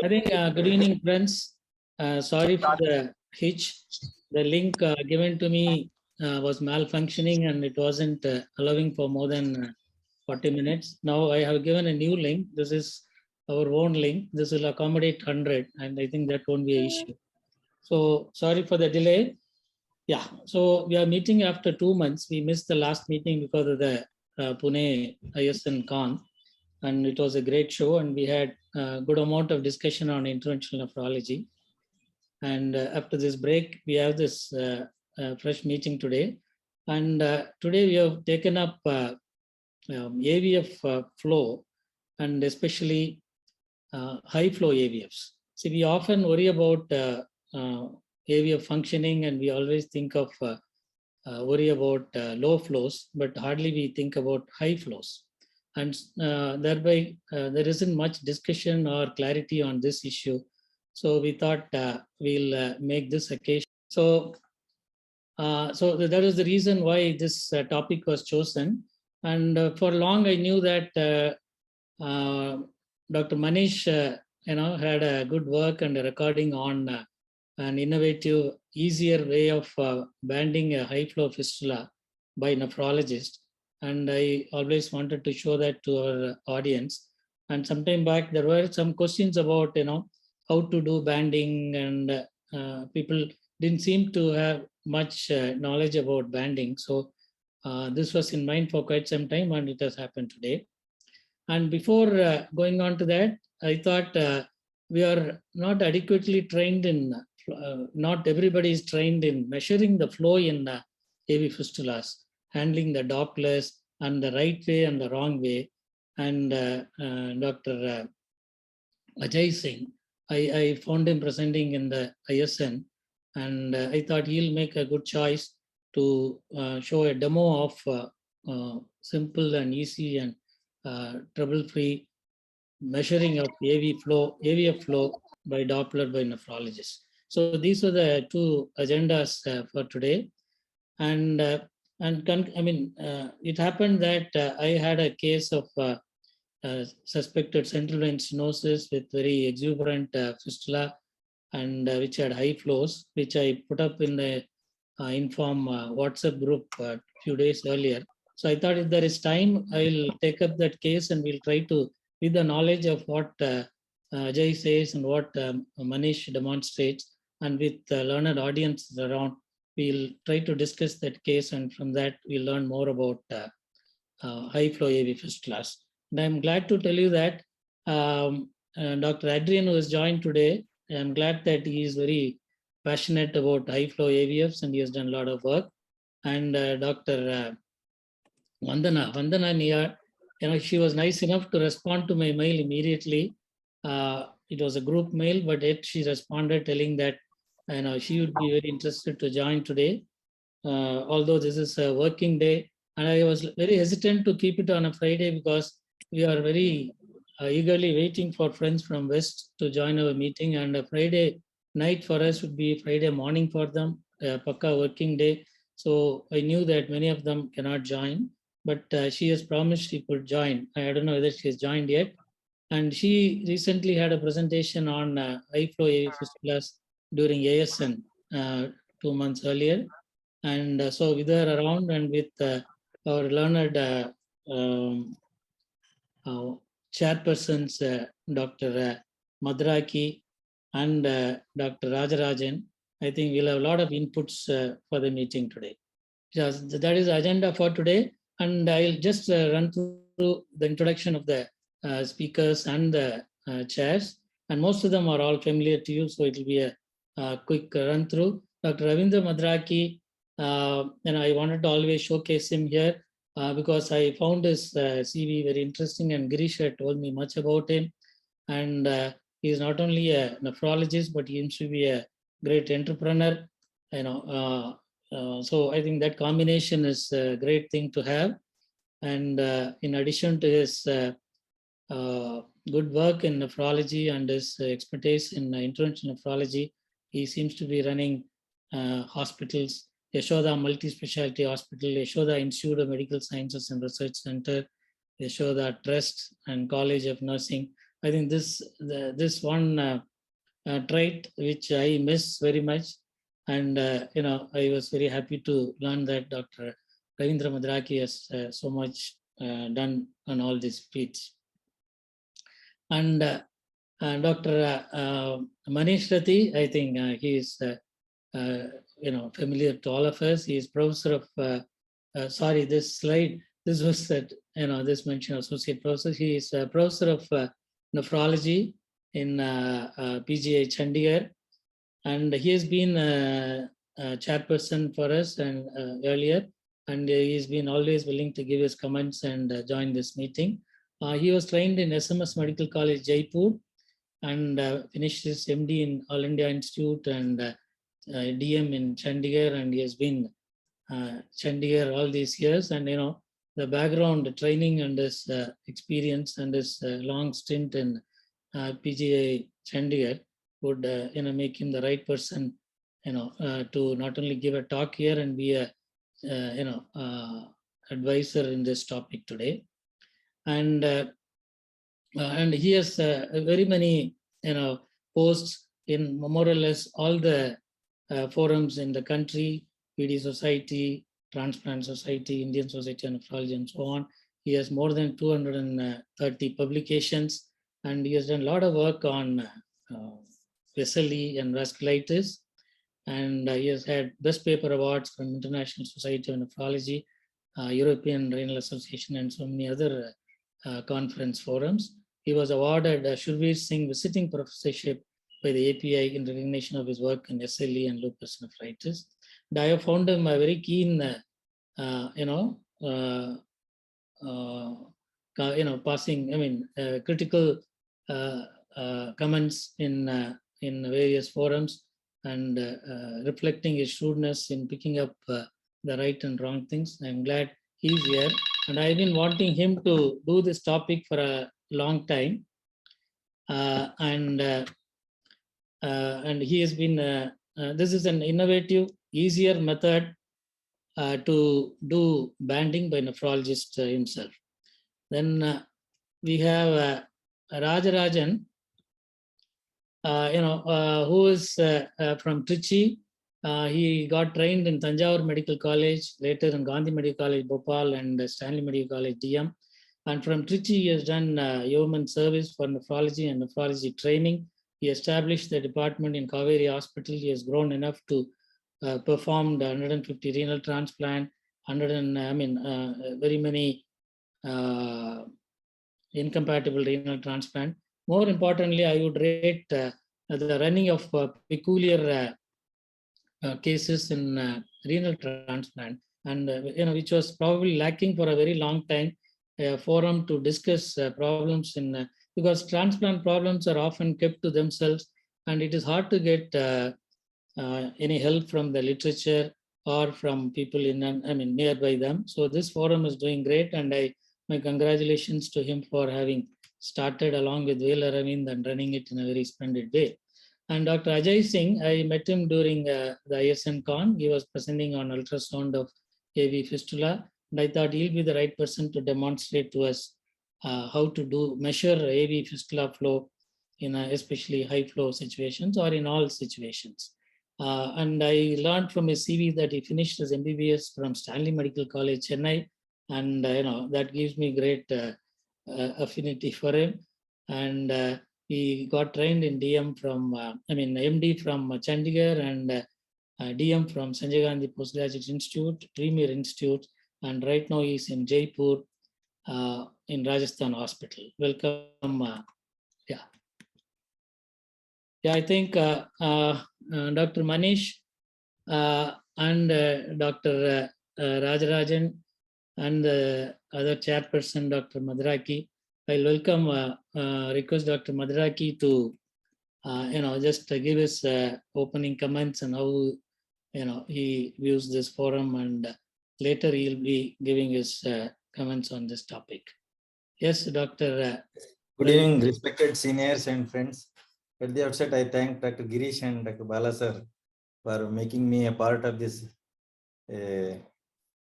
Good evening, friends. Sorry for the hitch. The link given to me was malfunctioning and it wasn't allowing for more than 40 minutes. Now I have given a new link. This is our own link. This will accommodate 100 and I think that won't be an issue. So sorry for the delay. Yeah, so we are meeting after 2 months. We missed the last meeting because of the Pune ISN Con, and it was a great show. And we had a good amount of discussion on interventional nephrology. And after this break, we have this fresh meeting today. And today we have taken up AVF flow, and especially high flow AVFs. See, we often worry about AVF functioning, and we always think of worry about low flows, but hardly we think about high flows. And thereby, there isn't much discussion or clarity on this issue. So we thought we'll make this occasion. So that is the reason why this topic was chosen. And for long, I knew that Dr. Manish, had a good work and a recording on an innovative, easier way of banding a high flow fistula by nephrologist. And I always wanted to show that to our audience. And sometime back, there were some questions about, how to do banding, and people didn't seem to have much knowledge about banding. So this was in mind for quite some time, and it has happened today. And before going on to that, I thought we are not adequately trained in, not everybody is trained in measuring the flow in AV fistulas, handling the Dopplers and the right way and the wrong way. And Dr. Ajay Singh, I found him presenting in the ISN, and I thought he'll make a good choice to show a demo of simple and easy and trouble-free measuring of AVF flow by Doppler by nephrologists. So these are the two agendas for today. And it happened that I had a case of suspected central vein stenosis with very exuberant fistula, and which had high flows, which I put up in the Inform WhatsApp group a few days earlier. So I thought if there is time, I'll take up that case and we'll try to, with the knowledge of what Ajay says and what Manish demonstrates, and with learned audiences around, we'll try to discuss that case, and from that we'll learn more about high flow AV fistulas. And I'm glad to tell you that Dr. Adrian, who has joined today, I'm glad that he is very passionate about high flow AVFs and he has done a lot of work. And Dr. Vandana, she was nice enough to respond to my mail immediately. It was a group mail, but yet she responded telling that she would be very interested to join today, although this is a working day. And I was very hesitant to keep it on a Friday because we are very eagerly waiting for friends from West to join our meeting. And a Friday night for us would be Friday morning for them, a Pakka working day. So I knew that many of them cannot join, but she has promised she could join. I don't know whether she has joined yet. And she recently had a presentation on high flow AV fistulas during ASN 2 months earlier. And so with her around and with our learned chairpersons, Dr. Madraki and Dr. Rajarajan, I think we'll have a lot of inputs for the meeting today. Just, that is the agenda for today. And I'll just run through the introduction of the speakers and the chairs. And most of them are all familiar to you, so it will be a quick run through. Dr. Ravindra Madraki, and I wanted to always showcase him here because I found his CV very interesting, and Girish had told me much about him. And he is not only a nephrologist, but he seems to be a great entrepreneur. So I think that combination is a great thing to have. And in addition to his good work in nephrology and his expertise in interventional nephrology, he seems to be running hospitals, Yashoda Multi-Specialty Hospital, Yashoda Institute of Medical Sciences and Research Center, Yashoda Trust and College of Nursing. I think this one trait which I miss very much. And, I was very happy to learn that Dr. Ravindra Madraki has so much done on all these feats. And Dr. Manish Rathi, I think he is, familiar to all of us. He is professor of, sorry, this slide, this was that, this mentioned associate professor. He is a professor of nephrology in PGI Chandigarh. And he has been a chairperson for us and earlier, and he's been always willing to give his comments and join this meeting. He was trained in SMS Medical College, Jaipur, and finished his MD in All India Institute and DM in Chandigarh, and he has been Chandigarh all these years. And the background, the training, and his experience, and his long stint in PGI Chandigarh would make him the right person to not only give a talk here and be a advisor in this topic today. And he has very many posts in more or less all the forums in the country, PD Society, Transplant Society, Indian Society of Nephrology, and so on. He has more than 230 publications, and he has done a lot of work on SLE and vasculitis, and he has had best paper awards from International Society of Nephrology, European Renal Association, and so many other conference forums. He was awarded a Shurveer Singh visiting professorship by the API in recognition of his work in SLE and lupus nephritis. And I have found him a very keen, passing, critical comments in various forums, and reflecting his shrewdness in picking up the right and wrong things. I'm glad he's here, and I've been wanting him to do this topic for a long time, and he has been. This is an innovative, easier method to do banding by nephrologist himself. Then we have Rajarajan, who is from Trichy. He got trained in Tanjavur Medical College, later in Gandhi Medical College, Bhopal, and Stanley Medical College, DM. And from Trichy, he has done yeoman service for nephrology and nephrology training. He established the department in Kaveri Hospital. He has grown enough to perform 150 renal transplant, very many incompatible renal transplant. More importantly, I would rate the running of peculiar cases in renal transplant, and which was probably lacking for a very long time, a forum to discuss problems in because transplant problems are often kept to themselves, and it is hard to get any help from the literature or from people nearby them. So this forum is doing great, and my congratulations to him for having started along with Vela Ravind and running it in a very splendid way. And Dr. Ajay Singh, I met him during the ISN Con. He was presenting on ultrasound of AV Fistula, and I thought he'll be the right person to demonstrate to us how to measure AV Fistula flow in especially high flow situations or in all situations. And I learned from his CV that he finished his MBBS from Stanley Medical College, Chennai, and that gives me great affinity for him. And he got trained in DM from, MD from Chandigarh, and DM from Sanjay Gandhi Postgraduate Institute, Premier Institute, and right now he's in Jaipur in Rajasthan Hospital. Welcome. I think Dr. Manish and Dr. Rajarajan and the other chairperson, Dr. Madraki. I'll welcome, request Dr. Madraki to, just give his opening comments and how, he views this forum, and later he'll be giving his comments on this topic. Yes, Dr. Good evening, respected seniors and friends. At the outset, I thank Dr. Girish and Dr. Bala sir for making me a part of this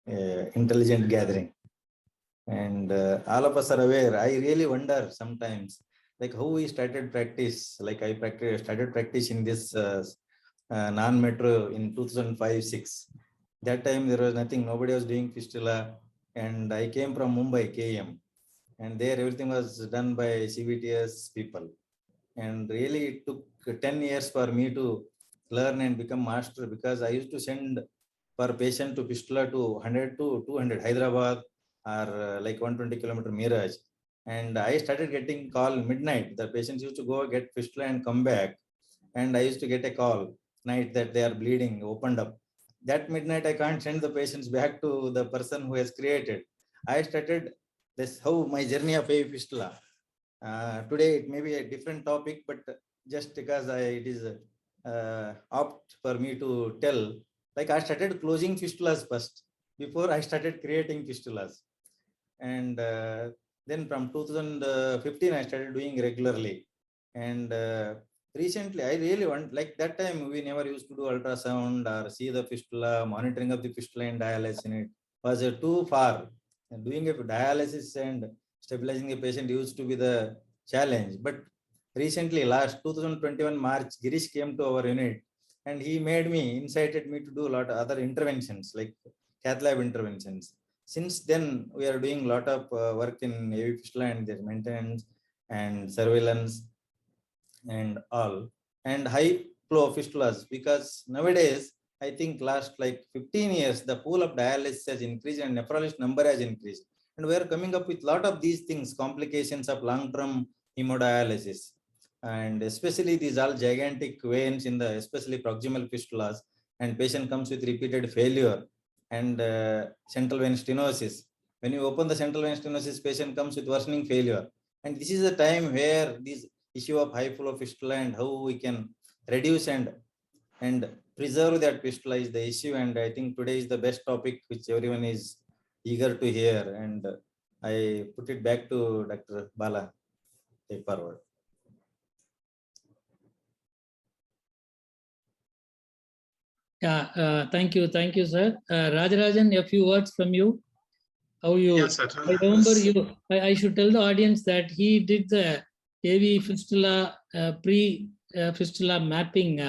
intelligent gathering. And all of us are aware. I really wonder sometimes like how we started practice. Like I started practice in this non-metro in 2005-6. That time there was nothing, nobody was doing fistula, and I came from Mumbai, KM, and there everything was done by CVTS people. And really it took 10 years for me to learn and become master, because I used to send per patient to fistula to 100 to 200 Hyderabad, or like 120 kilometer Miraj. And I started getting call midnight. The patients used to go get fistula and come back, and I used to get a call night that they are bleeding, opened up. That midnight I can't send the patients back to the person who has created. I started this, how my journey of AV fistula. Today it may be a different topic, but just because it is opt for me to tell, like I started closing fistulas first before I started creating fistulas. And then from 2015 I started doing regularly. And recently I really want, like that time we never used to do ultrasound or see the fistula, monitoring of the fistula and dialysis in it was too far. And doing a dialysis and stabilizing the patient used to be the challenge. But recently, last 2021 March, Girish came to our unit, and he incited me to do a lot of other interventions like cath lab interventions. Since then, we are doing a lot of work in AV fistula and their maintenance and surveillance and all, and high flow fistulas, because nowadays I think last like 15 years the pool of dialysis has increased and nephrologist number has increased, and we are coming up with a lot of these things, complications of long-term hemodialysis, and especially these all gigantic veins in the especially proximal fistulas, and patient comes with repeated failure and central vein stenosis. When you open the central vein stenosis, patient comes with worsening failure, and this is the time where these issue of high flow fistula and how we can reduce and preserve that fistula is the issue. And I think today is the best topic which everyone is eager to hear, and I put it back to Dr. Bala. Take forward. Yeah, thank you, sir. Rajarajan, a few words from you. How you? Yes, sir. I remember you. I should tell the audience that he did the AV fistula pre-fistula mapping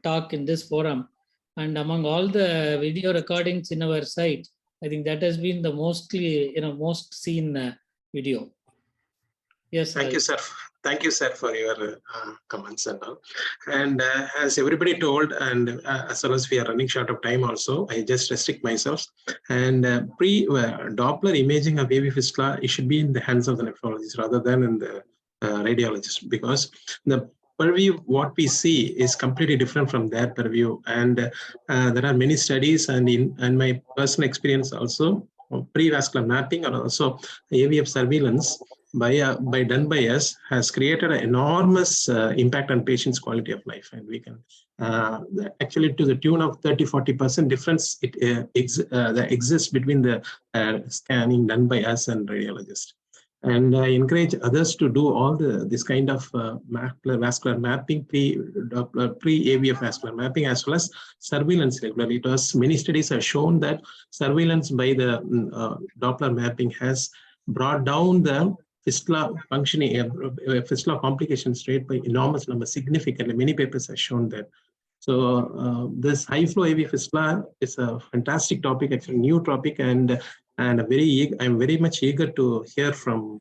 talk in this forum, and among all the video recordings in our site, I think that has been the most seen video. Yes. Thank you, sir. Thank you, sir, for your comments and all. And as everybody told, and as well as we are running short of time also, I just restrict myself. And pre-Doppler imaging of AV fistula, it should be in the hands of the nephrologist rather than in the radiologist, because the purview what we see is completely different from their purview. And there are many studies, and in my personal experience also, pre-vascular mapping and also AVF surveillance done by us has created an enormous impact on patients' quality of life. And we can actually to the tune of 30-40% difference that exists between the scanning done by us and radiologists. And I encourage others to do all this kind of vascular mapping, pre-AVF vascular mapping, as well as surveillance regularly. Many studies have shown that surveillance by the Doppler mapping has brought down the fistula functioning, fistula complications rate by enormous number, significantly. Many papers have shown that. So this high flow AV fistula is a fantastic topic. It's a new topic, and I'm very much eager to hear from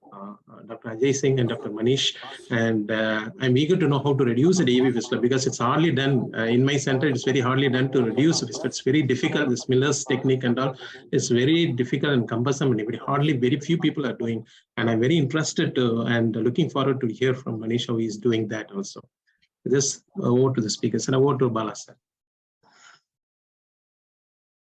Dr. Ajay Singh and Dr. Manish, and I'm eager to know how to reduce the AV fistula, because it's hardly done in my center. It's very hardly done to reduce the fistula. It's very difficult. This Miller's technique and all is very difficult and cumbersome, and very few people are doing. And I'm very interested to and looking forward to hear from Manish how he's doing that also. Just over to the speakers, and over to Bala sir.